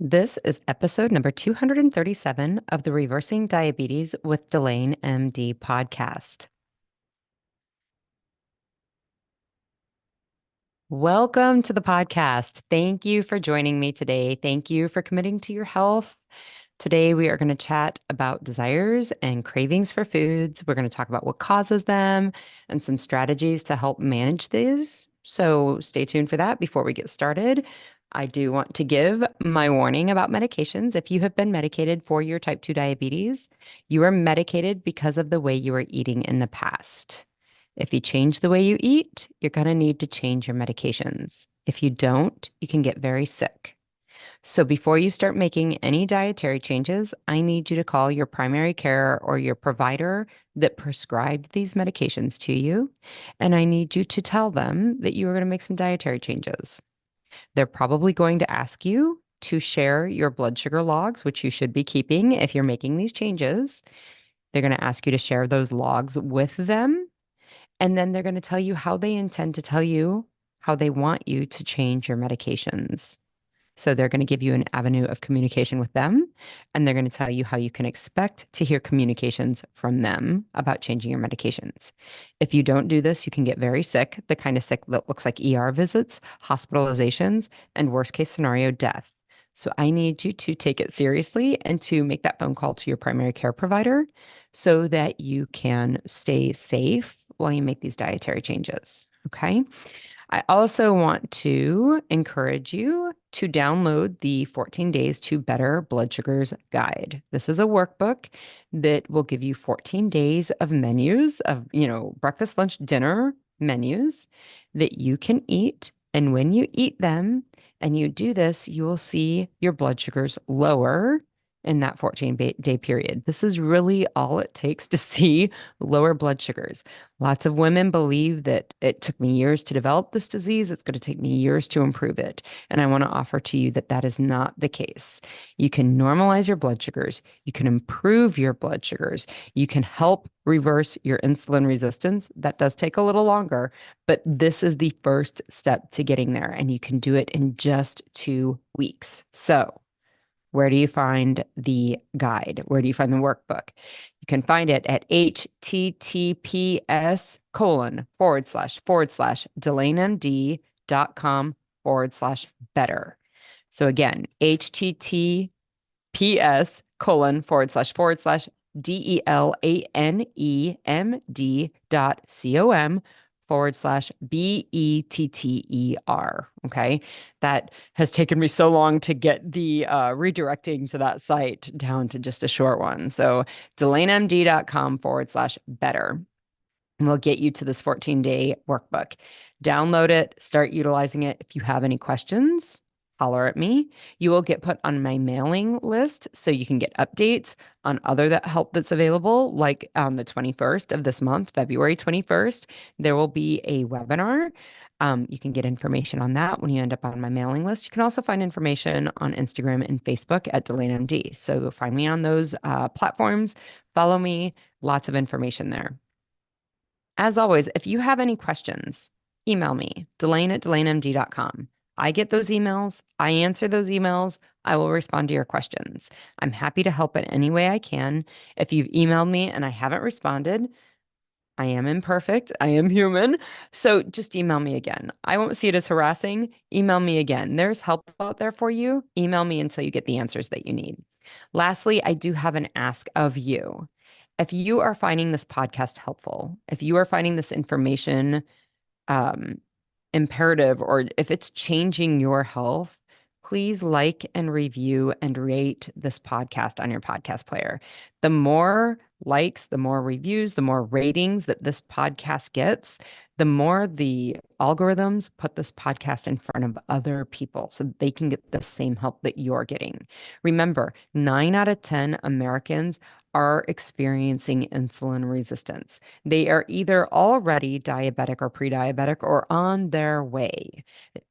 This is episode number 237 of the Reversing Diabetes with Delane MD podcast. Welcome to the podcast. Thank you for joining me today. Thank you for committing to your health. Today, we are going to chat about desires and cravings for foods. We're going to talk about what causes them and some strategies to help manage these. So, stay tuned for that before we get started. I do want to give my warning about medications. If you have been medicated for your type 2 diabetes, you are medicated because of the way you were eating in the past. If you change the way you eat, you're going to need to change your medications. If you don't, you can get very sick. So before you start making any dietary changes, I need you to call your primary care or your provider that prescribed these medications to you. And I need you to tell them that you are going to make some dietary changes. They're probably going to ask you to share your blood sugar logs, which you should be keeping if you're making these changes. They're going to ask you to share those logs with them. And then they're going to tell you how they intend to tell you how they want you to change your medications. So they're going to give you an avenue of communication with them, and they're going to tell you how you can expect to hear communications from them about changing your medications. If you don't do this, you can get very sick, the kind of sick that looks like ER visits, hospitalizations, and worst case scenario, death. So I need you to take it seriously and to make that phone call to your primary care provider so that you can stay safe while you make these dietary changes. Okay. I also want to encourage you to download the 14 Days to Better Blood Sugars Guide. This is a workbook that will give you 14 days of menus of, breakfast, lunch, dinner menus that you can eat. And when you eat them and you do this, you will see your blood sugars lower in that 14-day period. This is really all it takes to see lower blood sugars. Lots of women believe that it took me years to develop this disease. It's going to take me years to improve it. And I want to offer to you that that is not the case. You can normalize your blood sugars. You can improve your blood sugars. You can help reverse your insulin resistance. That does take a little longer, but this is the first step to getting there. And you can do it in just 2 weeks. So, where do you find the guide? Where do you find the workbook? You can find it at https://delanemd.com/better. So again, https://delanemd.com/better. Okay. That has taken me so long to get the redirecting to that site down to just a short one. So delanemd.com/better. And we'll get you to this 14-day workbook. Download it, start utilizing it. If you have any questions, holler at me. You will get put on my mailing list so you can get updates on other help that's available. Like on the 21st of this month, February 21st, there will be a webinar. You can get information on that when you end up on my mailing list. You can also find information on Instagram and Facebook at DelaneMD. So find me on those platforms, follow me, lots of information there. As always, if you have any questions, email me, delane@delanemd.com. I get those emails. I answer those emails. I will respond to your questions. I'm happy to help in any way I can. If you've emailed me and I haven't responded, I am imperfect. I am human. So just email me again. I won't see it as harassing. Email me again. There's help out there for you. Email me until you get the answers that you need. Lastly, I do have an ask of you. If you are finding this podcast helpful, if you are finding this information um, imperative, or if it's changing your health, please like and review and rate this podcast on your podcast player. The more likes, the more reviews, the more ratings that this podcast gets, the more the algorithms put this podcast in front of other people so that they can get the same help that you're getting. Remember, 9 out of 10 Americans are experiencing insulin resistance. They are either already diabetic or pre-diabetic or on their way.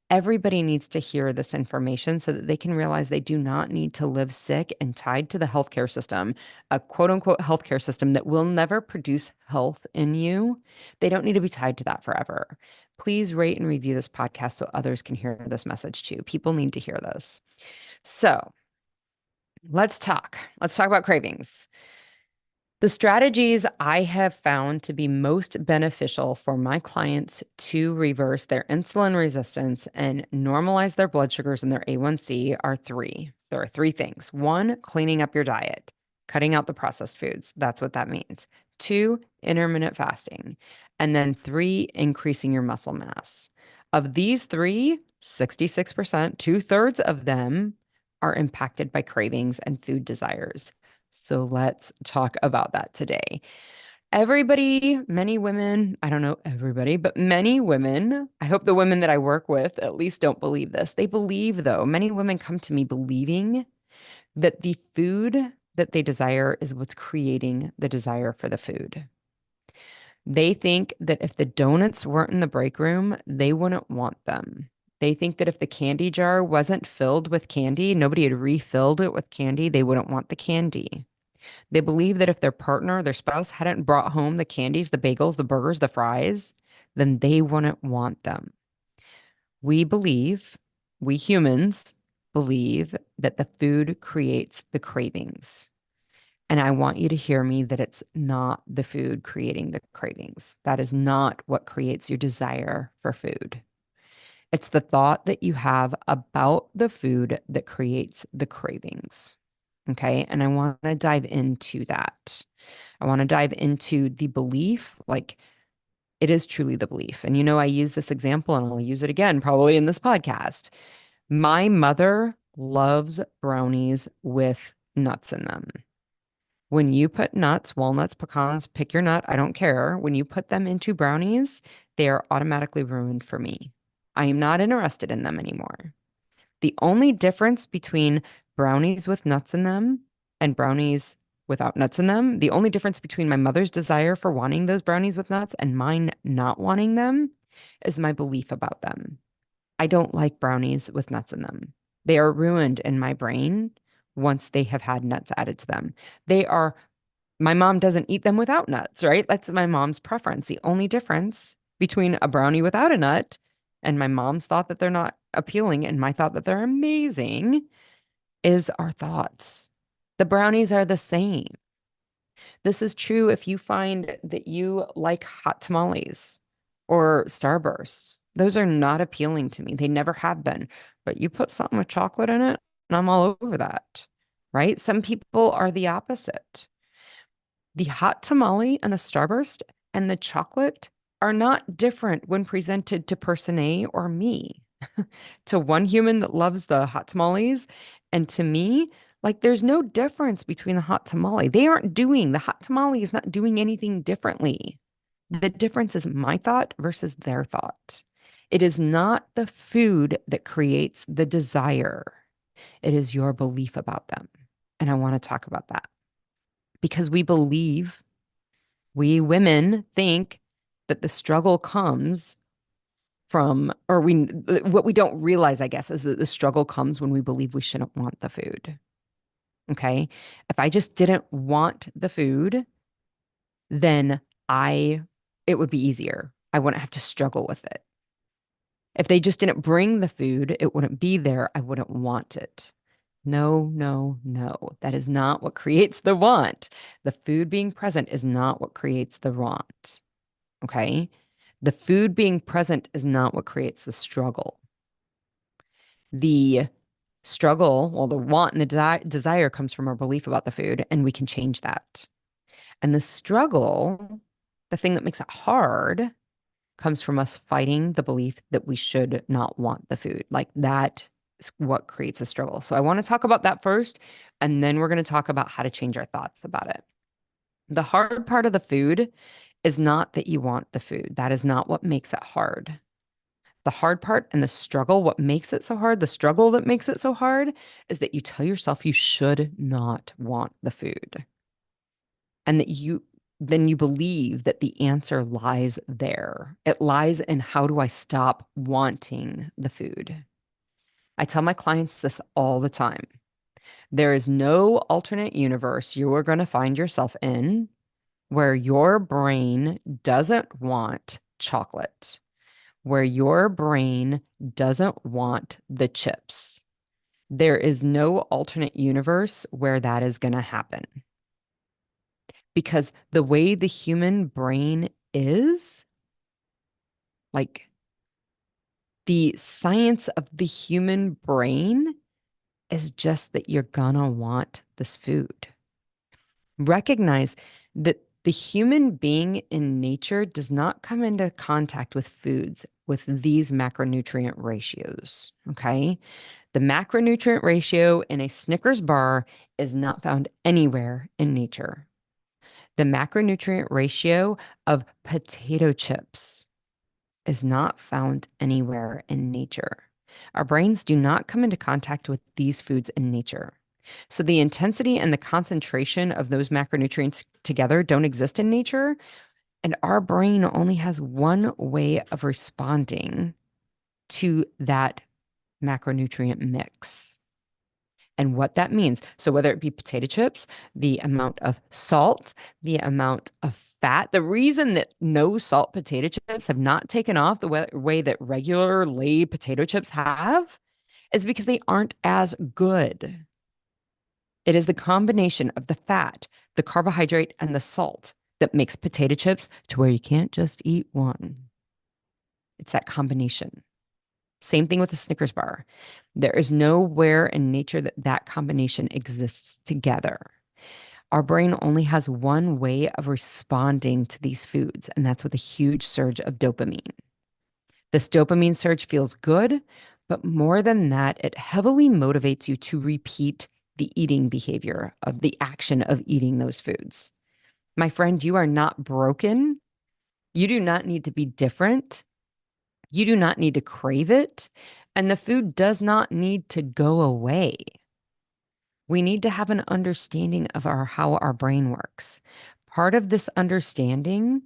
Everybody needs to hear this information so that they can realize they do not need to live sick and tied to the healthcare system, a quote unquote healthcare system that will never produce health in you. They don't need to be tied to that forever. Please rate and review this podcast so others can hear this message too. People need to hear this. So, Let's talk. Let's talk about cravings. The strategies I have found to be most beneficial for my clients to reverse their insulin resistance and normalize their blood sugars and their A1C are three. There are three things. One, cleaning up your diet, cutting out the processed foods. That's what that means. Two, intermittent fasting. And then three, increasing your muscle mass. Of these three, 66%, two-thirds of them are impacted by cravings and food desires. So let's talk about that today. Everybody, many women, I don't know everybody, but many women, I hope the women that I work with at least don't believe this. They believe, though, many women come to me believing that the food that they desire is what's creating the desire for the food. They think that if the donuts weren't in the break room, they wouldn't want them. They think that if the candy jar wasn't filled with candy, nobody had refilled it with candy, they wouldn't want the candy. They believe that if their partner, their spouse hadn't brought home the candies, the bagels, the burgers, the fries, then they wouldn't want them. We believe, we humans believe that the food creates the cravings. And I want you to hear me that it's not the food creating the cravings. That is not what creates your desire for food. It's the thought that you have about the food that creates the cravings. Okay. And I want to dive into that. I want to dive into the belief, like it is truly the belief. And I use this example and I'll use it again, probably in this podcast. My mother loves brownies with nuts in them. When you put nuts, walnuts, pecans, pick your nut, I don't care. When you put them into brownies, they are automatically ruined for me. I am not interested in them anymore. The only difference between brownies with nuts in them and brownies without nuts in them, the only difference between my mother's desire for wanting those brownies with nuts and mine not wanting them is my belief about them. I don't like brownies with nuts in them. They are ruined in my brain once they have had nuts added to them. They are, my mom doesn't eat them without nuts, right? That's my mom's preference. The only difference between a brownie without a nut and my mom's thought that they're not appealing and my thought that they're amazing is our thoughts. The brownies are the same. This is true if you find that you like hot tamales or starbursts. Those are not appealing to me. They never have been. But you put something with chocolate in it, and I'm all over that, right? Some people are the opposite. The hot tamale and the starburst and the chocolate are not different when presented to person A or me. To one human that loves the hot tamales and to me, like there's no difference between the hot tamale. The hot tamale is not doing anything differently. The difference is my thought versus their thought. It is not the food that creates the desire. It is your belief about them. And I want to talk about that because we women think that the struggle comes from, what we don't realize, I guess, is that the struggle comes when we believe we shouldn't want the food. Okay. If I just didn't want the food, then it would be easier. I wouldn't have to struggle with it. If they just didn't bring the food, it wouldn't be there. I wouldn't want it. No, no, no. That is not what creates the want. The food being present is not what creates the want. Okay. The food being present is not what creates the struggle. The struggle, well, the want and the desire comes from our belief about the food, and we can change that. And the struggle, the thing that makes it hard, comes from us fighting the belief that we should not want the food. Like that is what creates a struggle. So I want to talk about that first, and then we're going to talk about how to change our thoughts about it. The hard part of the food is not that you want the food. That is not what makes it hard. The hard part and the struggle, what makes it so hard, the struggle that makes it so hard is that you tell yourself you should not want the food. And that then you believe that the answer lies there. It lies in how do I stop wanting the food? I tell my clients this all the time. There is no alternate universe you are going to find yourself in where your brain doesn't want chocolate, where your brain doesn't want the chips. There is no alternate universe where that is going to happen because the way the human brain is, like the science of the human brain is just that you're gonna want this food. Recognize that the human being in nature does not come into contact with foods with these macronutrient ratios. Okay. The macronutrient ratio in a Snickers bar is not found anywhere in nature. The macronutrient ratio of potato chips is not found anywhere in nature. Our brains do not come into contact with these foods in nature. So the intensity and the concentration of those macronutrients together don't exist in nature. And our brain only has one way of responding to that macronutrient mix and what that means. So whether it be potato chips, the amount of salt, the amount of fat, the reason that no salt potato chips have not taken off the way that regular laid potato chips have is because they aren't as good. It is the combination of the fat, the carbohydrate, and the salt that makes potato chips to where you can't just eat one. It's that combination. Same thing with a Snickers bar. There is nowhere in nature that that combination exists together. Our brain only has one way of responding to these foods, and that's with a huge surge of dopamine. This dopamine surge feels good, but more than that, it heavily motivates you to repeat the eating behavior of the action of eating those foods. My friend, you are not broken. You do not need to be different. You do not need to crave it. And the food does not need to go away. We need to have an understanding of how our brain works. Part of this understanding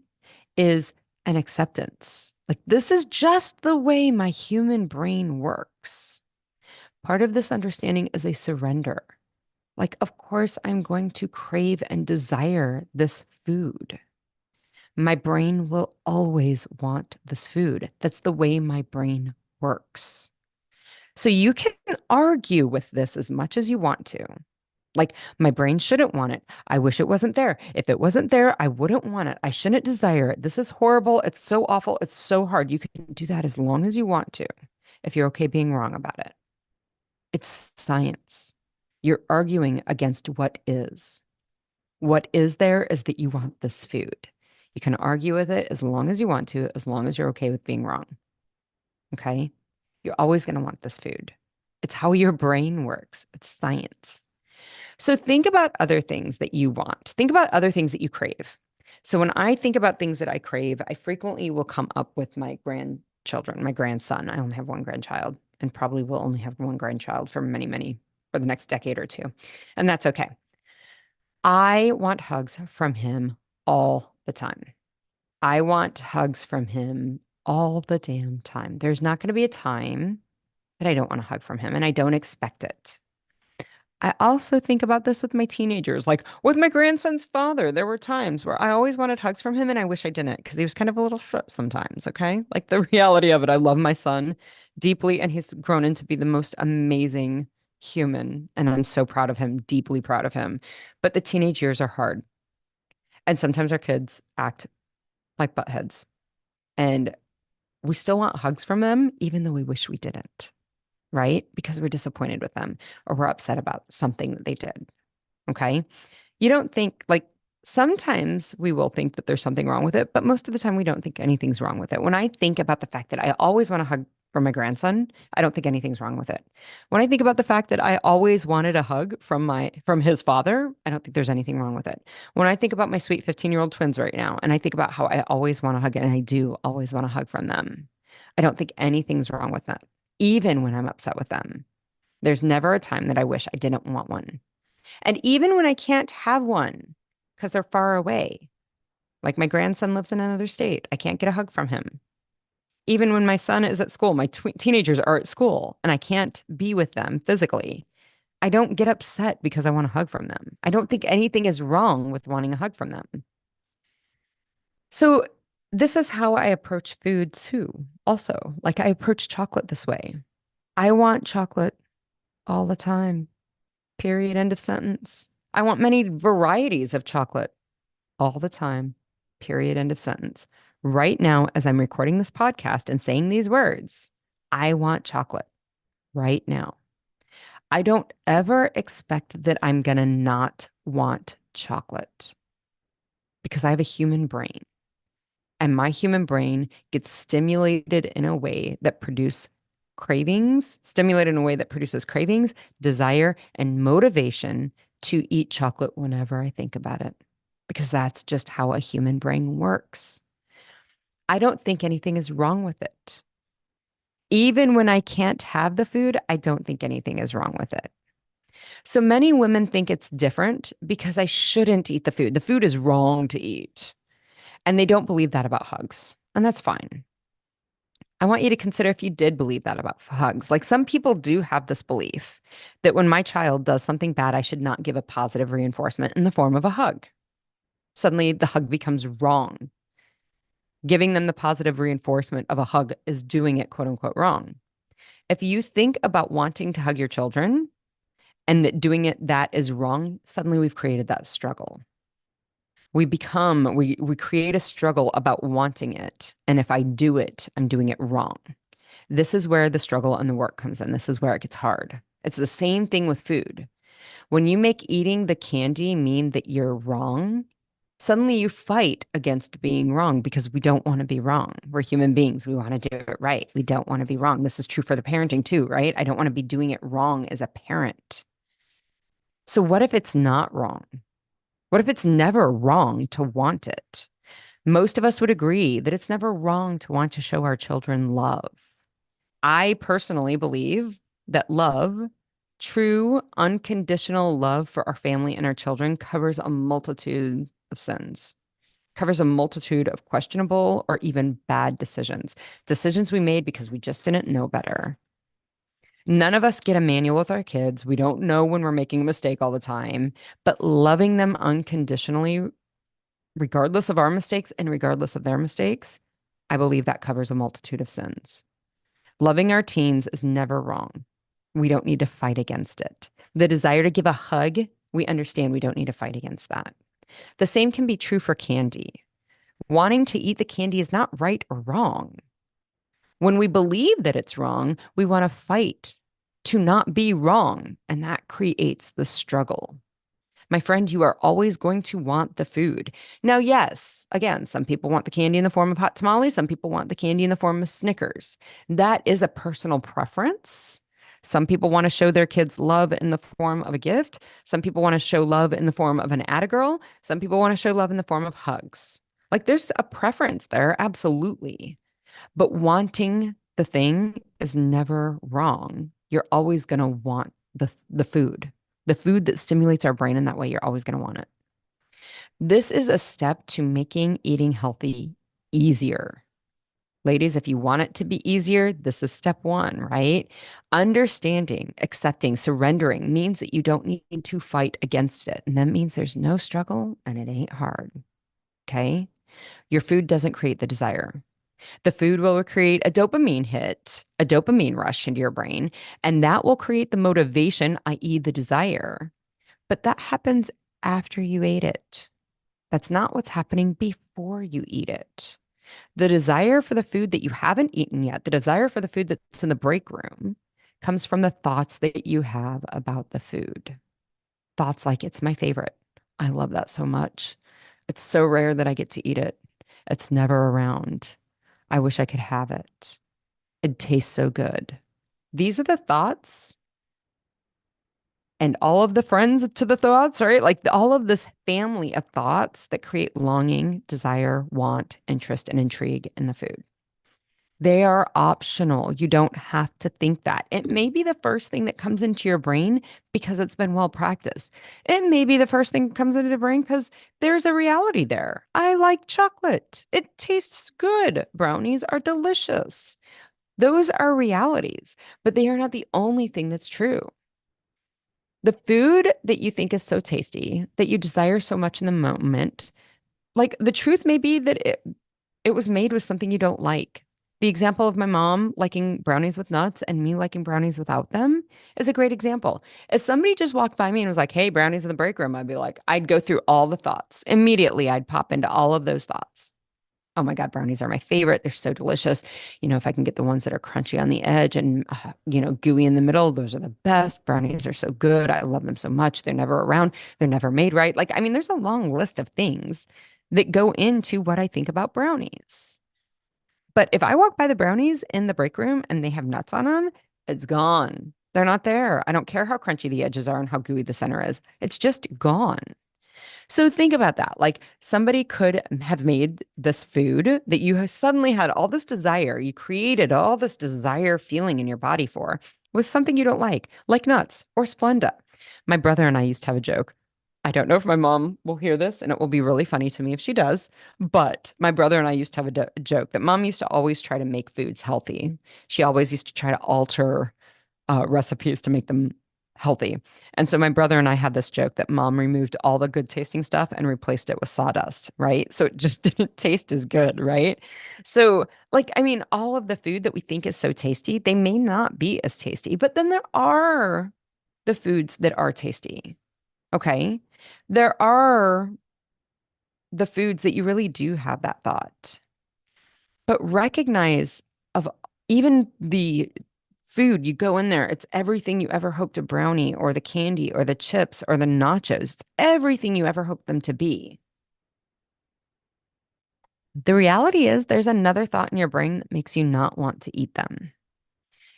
is an acceptance. Like, this is just the way my human brain works. Part of this understanding is a surrender. Like, of course, I'm going to crave and desire this food. My brain will always want this food. That's the way my brain works. So you can argue with this as much as you want to. Like, my brain shouldn't want it. I wish it wasn't there. If it wasn't there, I wouldn't want it. I shouldn't desire it. This is horrible. It's so awful. It's so hard. You can do that as long as you want to, if you're okay being wrong about it. It's science. You're arguing against what is. What is there is that you want this food. You can argue with it as long as you want to, as long as you're okay with being wrong. Okay? You're always going to want this food. It's how your brain works. It's science. So think about other things that you want. Think about other things that you crave. So when I think about things that I crave, I frequently will come up with my grandchildren, my grandson. I only have one grandchild and probably will only have one grandchild for for the next decade or two. And that's okay. I want hugs from him all the time. I want hugs from him all the damn time. There's not going to be a time that I don't want a hug from him, and I don't expect it. I also think about this with my teenagers. Like with my grandson's father, there were times where I always wanted hugs from him and I wish I didn't because he was kind of a little short sometimes. Okay. Like the reality of it, I love my son deeply and he's grown into be the most amazing human. And I'm so proud of him, deeply proud of him. But the teenage years are hard. And sometimes our kids act like buttheads. And we still want hugs from them, even though we wish we didn't, right? Because we're disappointed with them or we're upset about something that they did. Okay. You don't think like sometimes we will think that there's something wrong with it, but most of the time we don't think anything's wrong with it. When I think about the fact that I always want a hug from my grandson, I don't think anything's wrong with it. When I think about the fact that I always wanted a hug from his father, I don't think there's anything wrong with it. When I think about my sweet 15-year-old twins right now, and I think about how I always want a hug, and I do always want a hug from them, I don't think anything's wrong with that, even when I'm upset with them. There's never a time that I wish I didn't want one. And even when I can't have one because they're far away, like my grandson lives in another state, I can't get a hug from him. Even when my son is at school, my teenagers are at school and I can't be with them physically, I don't get upset because I want a hug from them. I don't think anything is wrong with wanting a hug from them. So, this is how I approach food too. Also, like I approach chocolate this way. I want chocolate all the time. Period. End of sentence. I want many varieties of chocolate all the time. Period. End of sentence. Right now, as I'm recording this podcast and saying these words, I want chocolate right now. I don't ever expect that I'm going to not want chocolate because I have a human brain and my human brain gets stimulated in a way that produce cravings, stimulated in a way that produces cravings, desire, and motivation to eat chocolate whenever I think about it, because that's just how a human brain works. I don't think anything is wrong with it. Even when I can't have the food, I don't think anything is wrong with it. So many women think it's different because I shouldn't eat the food. The food is wrong to eat. And they don't believe that about hugs. And that's fine. I want you to consider if you did believe that about hugs. Like some people do have this belief that when my child does something bad, I should not give a positive reinforcement in the form of a hug. Suddenly the hug becomes wrong. Giving them the positive reinforcement of a hug is doing it, quote unquote, wrong. If you think about wanting to hug your children and that doing it that is wrong, suddenly we've created that struggle. We create a struggle about wanting it. And if I do it, I'm doing it wrong. This is where the struggle and the work comes in. This is where it gets hard. It's the same thing with food. When you make eating the candy mean that you're wrong, suddenly you fight against being wrong because we don't want to be wrong. We're human beings. We want to do it right. We don't want to be wrong. This is true for the parenting too, right? I don't want to be doing it wrong as a parent. So what if it's not wrong? What if it's never wrong to want it? Most of us would agree that it's never wrong to want to show our children love. I personally believe that love, true, unconditional love for our family and our children, covers a multitude of sins, covers a multitude of questionable or even bad decisions, decisions we made because we just didn't know better. None of us get a manual with our kids. We don't know when we're making a mistake all the time, but loving them unconditionally, regardless of our mistakes and regardless of their mistakes, I believe that covers a multitude of sins. Loving our teens is never wrong. We don't need to fight against it. The desire to give a hug, we understand we don't need to fight against that. The same can be true for candy. Wanting to eat the candy is not right or wrong. When we believe that it's wrong, we want to fight to not be wrong, and that creates the struggle. My friend, you are always going to want the food. Now, yes, again, some people want the candy in the form of hot tamales. Some people want the candy in the form of Snickers. That is a personal preference. Some people want to show their kids love in the form of a gift. Some people want to show love in the form of an atta girl. Some people want to show love in the form of hugs. Like there's a preference there, absolutely. But wanting the thing is never wrong. You're always going to want the food. The food that stimulates our brain in that way, you're always going to want it. This is a step to making eating healthy easier. Ladies, if you want it to be easier, this is step one, right? Understanding, accepting, surrendering means that you don't need to fight against it. And that means there's no struggle and it ain't hard. Okay. Your food doesn't create the desire. The food will create a dopamine hit, a dopamine rush into your brain, and that will create the motivation, i.e., the desire. But that happens after you ate it. That's not what's happening before you eat it. The desire for the food that you haven't eaten yet, the desire for the food that's in the break room, comes from the thoughts that you have about the food. Thoughts like, it's my favorite. I love that so much. It's so rare that I get to eat it. It's never around. I wish I could have it. It tastes so good. These are the thoughts and all of the friends to the thoughts, right? Like all of this family of thoughts that create longing, desire, want, interest, and intrigue in the food. They are optional. You don't have to think that. It may be the first thing that comes into your brain because it's been well practiced. It may be the first thing that comes into the brain because there's a reality there. I like chocolate. It tastes good. Brownies are delicious. Those are realities, but they are not the only thing that's true. The food that you think is so tasty, that you desire so much in the moment, like the truth may be that it was made with something you don't like. The example of my mom liking brownies with nuts and me liking brownies without them is a great example. If somebody just walked by me and was like, hey, brownies in the break room, I'd be like, I'd go through all the thoughts. Immediately, I'd pop into all of those thoughts. Oh my God, brownies are my favorite. They're so delicious. If I can get the ones that are crunchy on the edge and, gooey in the middle, those are the best. Brownies are so good. I love them so much. They're never around. They're never made right. Like, I mean, there's a long list of things that go into what I think about brownies. But if I walk by the brownies in the break room and they have nuts on them, it's gone. They're not there. I don't care how crunchy the edges are and how gooey the center is. It's just gone. So think about that. Like somebody could have made this food that you have suddenly had all this desire. You created all this desire feeling in your body for with something you don't like nuts or Splenda. My brother and I used to have a joke. I don't know if my mom will hear this, and it will be really funny to me if she does. But my brother and I used to have a joke that mom used to always try to make foods healthy. She always used to try to alter recipes to make them healthy. And so my brother and I had this joke that mom removed all the good tasting stuff and replaced it with sawdust, right? So it just didn't taste as good, right? So, like, I mean, all of the food that we think is so tasty, they may not be as tasty, but then there are the foods that are tasty, okay? There are the foods that you really do have that thought, but recognize of even the food, you go in there, it's everything you ever hoped a brownie or the candy or the chips or the nachos. It's everything you ever hoped them to be. The reality is there's another thought in your brain that makes you not want to eat them.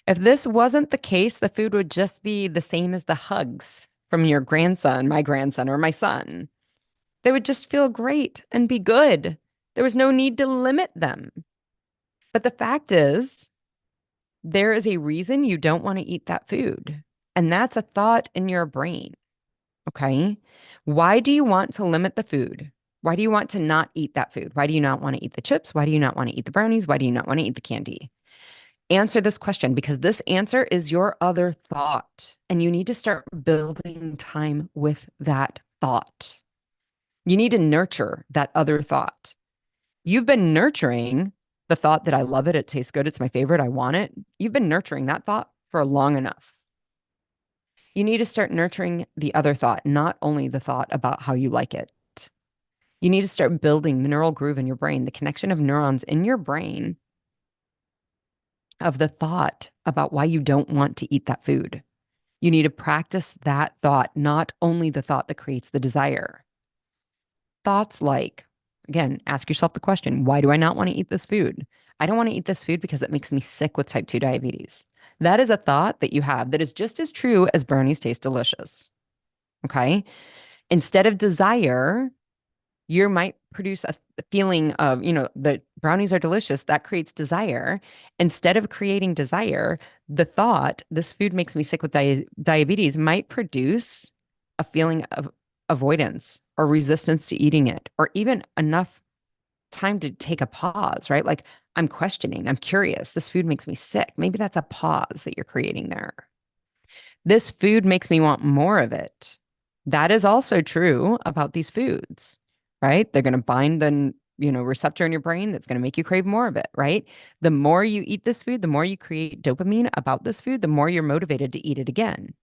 If this wasn't the case, the food would just be the same as the hugs from your grandson, my grandson, or my son. They would just feel great and be good. There was no need to limit them. But the fact is, there is a reason you don't want to eat that food. And that's a thought in your brain. Okay. Why do you want to limit the food? Why do you want to not eat that food? Why do you not want to eat the chips? Why do you not want to eat the brownies? Why do you not want to eat the candy? Answer this question because this answer is your other thought. And you need to start building time with that thought. You need to nurture that other thought. You've been nurturing the thought that I love it, it tastes good, it's my favorite, I want it. You've been nurturing that thought for long enough. You need to start nurturing the other thought, not only the thought about how you like it. You need to start building the neural groove in your brain, the connection of neurons in your brain of the thought about why you don't want to eat that food. You need to practice that thought, not only the thought that creates the desire. Thoughts like, again, ask yourself the question, why do I not want to eat this food? I don't want to eat this food because it makes me sick with type 2 diabetes. That is a thought that you have that is just as true as brownies taste delicious. Okay. Instead of desire, you might produce a feeling of, the brownies are delicious. That creates desire. Instead of creating desire, the thought, this food makes me sick with diabetes, might produce a feeling of avoidance or resistance to eating it, or even enough time to take a pause, right? Like I'm questioning, I'm curious. This food makes me sick. Maybe that's a pause that you're creating there. This food makes me want more of it. That is also true about these foods, right? They're going to bind the, receptor in your brain that's going to make you crave more of it, right? The more you eat this food, the more you create dopamine about this food, the more you're motivated to eat it again,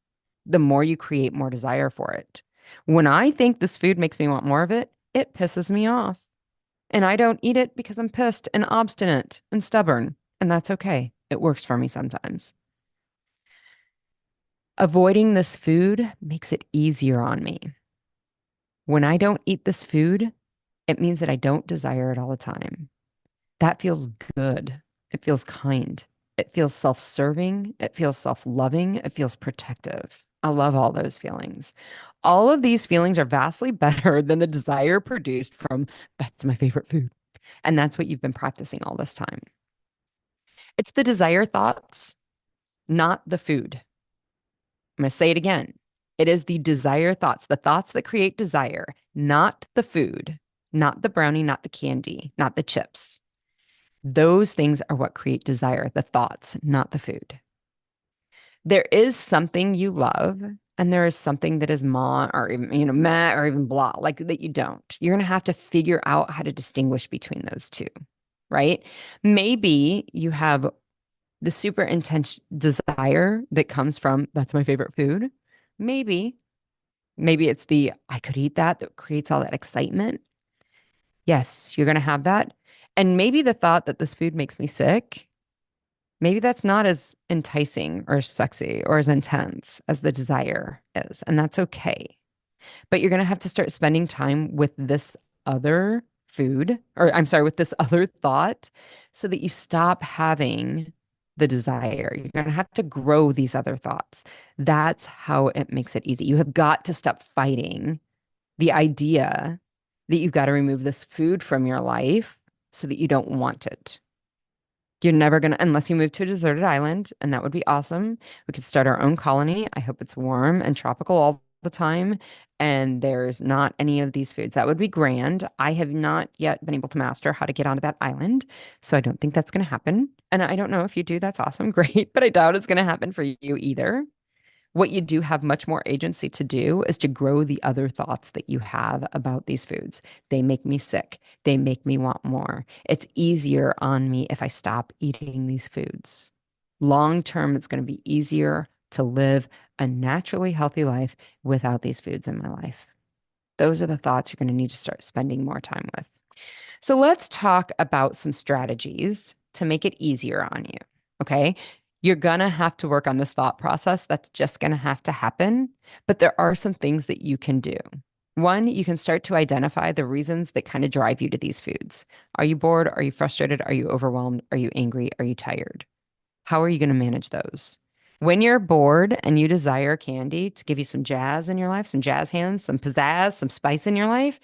the more you create more desire for it. When I think this food makes me want more of it, it pisses me off. And I don't eat it because I'm pissed and obstinate and stubborn. And that's okay. It works for me sometimes. Avoiding this food makes it easier on me. When I don't eat this food, it means that I don't desire it all the time. That feels good. It feels kind. It feels self-serving. It feels self-loving. It feels protective. I love all those feelings. All of these feelings are vastly better than the desire produced from that's my favorite food. And that's what you've been practicing all this time. It's the desire thoughts, not the food. I'm going to say it again. It is the desire thoughts, the thoughts that create desire, not the food, not the brownie, not the candy, not the chips. Those things are what create desire, the thoughts, not the food. There is something you love, and there is something that is ma or even, meh or even blah, like that you don't. You're going to have to figure out how to distinguish between those two. right? Maybe you have the super intense desire that comes from that's my favorite food. Maybe, maybe it's the I could eat that that creates all that excitement. Yes, you're going to have that. And maybe the thought that this food makes me sick, maybe that's not as enticing or sexy or as intense as the desire is. And that's okay. But you're going to have to start spending time with this other food, or I'm sorry, with this other thought, so that you stop having the desire. You're going to have to grow these other thoughts. That's how it makes it easy. You have got to stop fighting the idea that you've got to remove this food from your life so that you don't want it. You're never gonna, unless you move to a deserted island, and that would be awesome. We could start our own colony. I hope it's warm and tropical all the time, and there's not any of these foods. That would be grand. I have not yet been able to master how to get onto that island, so I don't think that's gonna happen. And I don't know if you do, that's awesome, great, but I doubt it's gonna happen for you either. What you do have much more agency to do is to grow the other thoughts that you have about these foods. They make me sick. They make me want more. It's easier on me if I stop eating these foods. Long term, it's going to be easier to live a naturally healthy life without these foods in my life. Those are the thoughts you're going to need to start spending more time with. So let's talk about some strategies to make it easier on you. Okay. You're going to have to work on this thought process. That's just going to have to happen. But there are some things that you can do. One, you can start to identify the reasons that kind of drive you to these foods. Are you bored? Are you frustrated? Are you overwhelmed? Are you angry? Are you tired? How are you going to manage those? When you're bored and you desire candy to give you some jazz in your life, some jazz hands, some pizzazz, some spice in your life,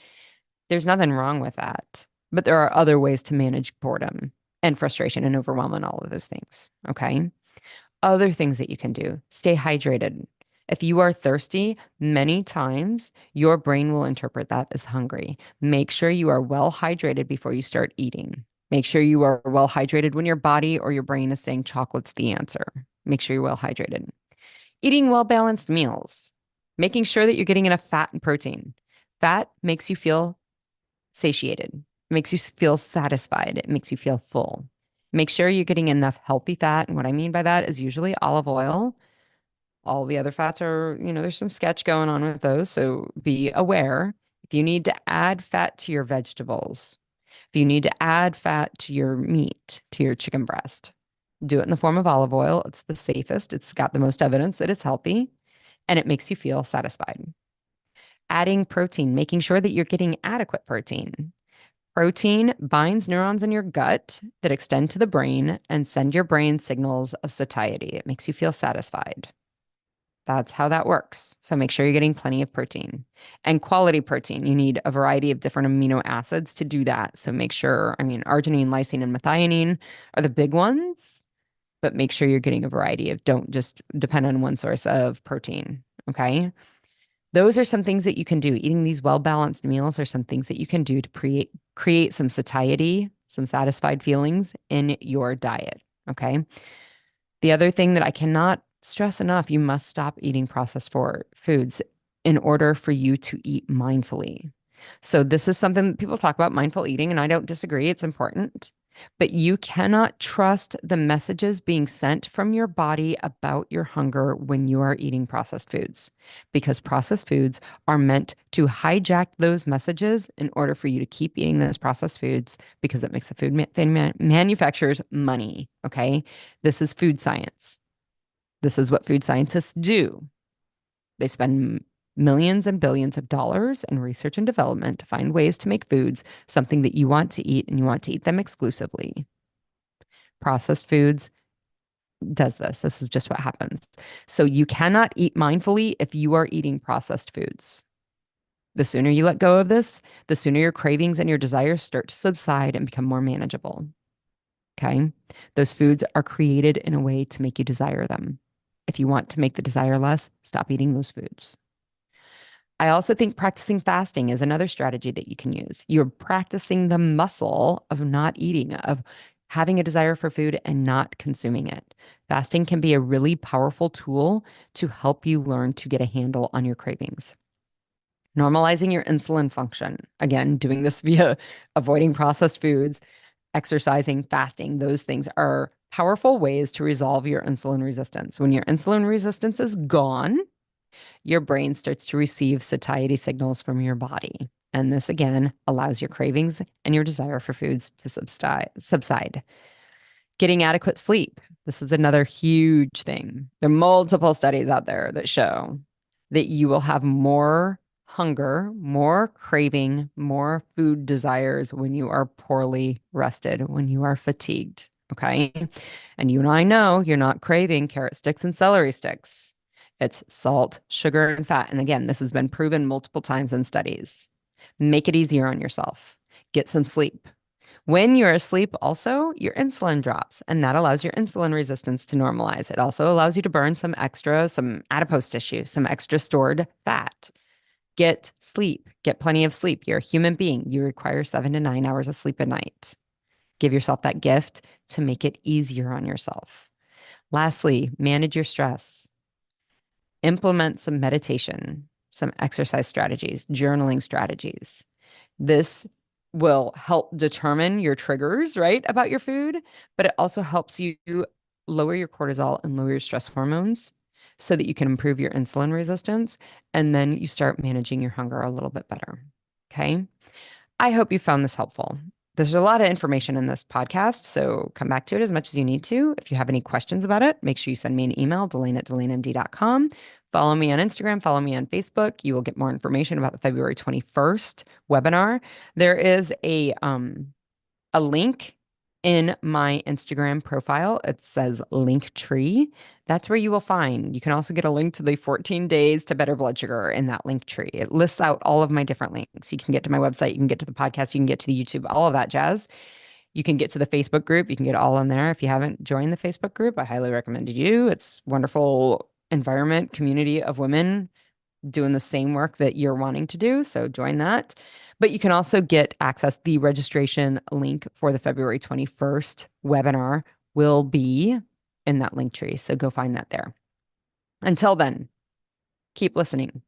there's nothing wrong with that. But there are other ways to manage boredom and frustration and overwhelm and all of those things. Okay. Other things that you can do, stay hydrated. If you are thirsty, many times your brain will interpret that as hungry. Make sure you are well hydrated before you start eating. Make sure you are well hydrated when your body or your brain is saying chocolate's the answer. Make sure you're well hydrated. Eating well balanced meals, making sure that you're getting enough fat and protein. Fat makes you feel satiated. It makes you feel satisfied. It makes you feel full. Make sure you're getting enough healthy fat. And what I mean by that is usually olive oil. All the other fats are, there's some sketch going on with those. So be aware. If you need to add fat to your vegetables, if you need to add fat to your meat, to your chicken breast, do it in the form of olive oil. It's the safest. It's got the most evidence that it's healthy and it makes you feel satisfied. Adding protein, making sure that you're getting adequate protein. Protein binds neurons in your gut that extend to the brain and send your brain signals of satiety. It makes you feel satisfied. That's how that works. So make sure you're getting plenty of protein and quality protein. You need a variety of different amino acids to do that. So make sure, arginine, lysine, and methionine are the big ones, but make sure you're getting a variety of, don't just depend on one source of protein. Okay. Those are some things that you can do. Eating these well-balanced meals are some things that you can do to create some satiety, some satisfied feelings in your diet. Okay. The other thing that I cannot stress enough, you must stop eating processed foods in order for you to eat mindfully. So this is something that people talk about, mindful eating, and I don't disagree. It's important. But you cannot trust the messages being sent from your body about your hunger when you are eating processed foods, because processed foods are meant to hijack those messages in order for you to keep eating those processed foods because it makes the food manufacturers money. Okay. This is food science. This is what food scientists do. They spend millions and billions of dollars in research and development to find ways to make foods something that you want to eat and you want to eat them exclusively. Processed foods does this. This is just what happens. So you cannot eat mindfully if you are eating processed foods. The sooner you let go of this, the sooner your cravings and your desires start to subside and become more manageable. Okay. Those foods are created in a way to make you desire them. If you want to make the desire less, stop eating those foods. I also think practicing fasting is another strategy that you can use. You're practicing the muscle of not eating, of having a desire for food and not consuming it. Fasting can be a really powerful tool to help you learn to get a handle on your cravings. Normalizing your insulin function. Again, doing this via avoiding processed foods. exercising, fasting, those things are powerful ways to resolve your insulin resistance. When your insulin resistance is gone, your brain starts to receive satiety signals from your body. And this again allows your cravings and your desire for foods to subside. Getting adequate sleep. This is another huge thing. There are multiple studies out there that show that you will have more hunger, more craving, more food desires when you are poorly rested, when you are fatigued. Okay. And you and I know you're not craving carrot sticks and celery sticks. It's salt, sugar, and fat. And again, this has been proven multiple times in studies. Make it easier on yourself. Get some sleep. When you're asleep, also, your insulin drops, and that allows your insulin resistance to normalize. It also allows you to burn some adipose tissue, some extra stored fat. Get sleep, get plenty of sleep. You're a human being. You require 7 to 9 hours of sleep a night. Give yourself that gift to make it easier on yourself. Lastly, manage your stress. Implement some meditation, some exercise strategies, journaling strategies. This will help determine your triggers, right, about your food, but it also helps you lower your cortisol and lower your stress hormones so that you can improve your insulin resistance. And then you start managing your hunger a little bit better. Okay. I hope you found this helpful. There's a lot of information in this podcast, so come back to it as much as you need to. If you have any questions about it, make sure you send me an email, delane@delanemd.com. Follow me on Instagram, follow me on Facebook. You will get more information about the February 21st webinar. There is a link in my Instagram profile. It says link tree. That's where you will find. You can also get a link to the 14 days to better blood sugar in that link tree. It lists out all of my different links. You can get to my website, you can get to the podcast, you can get to the YouTube, all of that jazz. You can get to the Facebook group. You can get all in there. If you haven't joined the Facebook group, I highly recommend you. It's wonderful environment, community of women doing the same work that you're wanting to do. So join that. But you can also get access. The registration link for the February 21st webinar will be in that link tree. So go find that there. Until then, keep listening.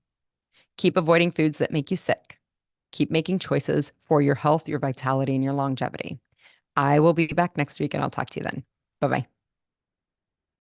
Keep avoiding foods that make you sick. Keep making choices for your health, your vitality, and your longevity. I will be back next week and I'll talk to you then. Bye bye.